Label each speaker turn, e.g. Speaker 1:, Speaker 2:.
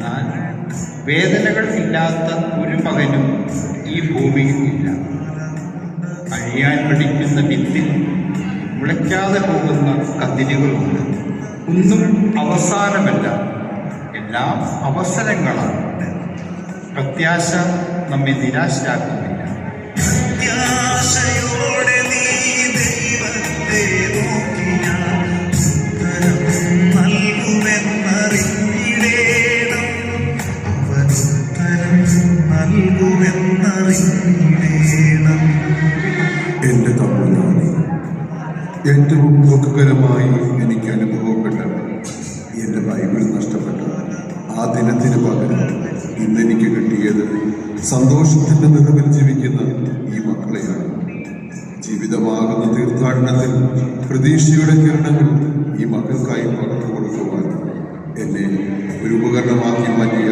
Speaker 1: എന്നാൽ വേദനകൾ ഇല്ലാത്ത ഒരു മകനും ഈ ഭൂമിയിൽ ഇല്ല. അഴിയാൻ പിടിക്കുന്ന വിത്തിൽ മുളയ്ക്കാതെ പോകുന്ന കതിരുകളുണ്ട്. ഒന്നും അവസാനമല്ല, എല്ലാം അവസരങ്ങളാണ്. പ്രത്യാശ നമ്മെ നിരാശരാക്കുന്നില്ല.
Speaker 2: പ്രത്യാശയോടെ നീ ദൈവത്തെ നോക്കിയാൽ ഉത്തരം നൽകുമെന്നറിഞ്ഞിടേണം. അവൻ ഉത്തരം നൽകുമെന്നറിഞ്ഞിടേണം.
Speaker 3: എൻ്റെ തമ്പുരാനെ, ഏറ്റവും ദുഃഖകരമായി എനിക്ക് അനുഭവപ്പെട്ട എൻ്റെ ബൈബിൾ നഷ്ടപ്പെട്ട ആ ദിനത്തിന് പകരം ഇന്നെനിക്ക് കിട്ടിയത് സന്തോഷത്തിൻ്റെ നിറവിൽ ജീവിക്കുന്ന ഈ മക്കളെയാണ്. ജീവിതമാകുന്ന തീർത്ഥാടനത്തിൽ പ്രതീക്ഷയുടെ കിരണങ്ങൾ ഈ മക്കൾക്കായി പകർന്നു കൊടുക്കുവാൻ എന്നെ ഒരു ഉപകരണമാക്കി മാറ്റിയ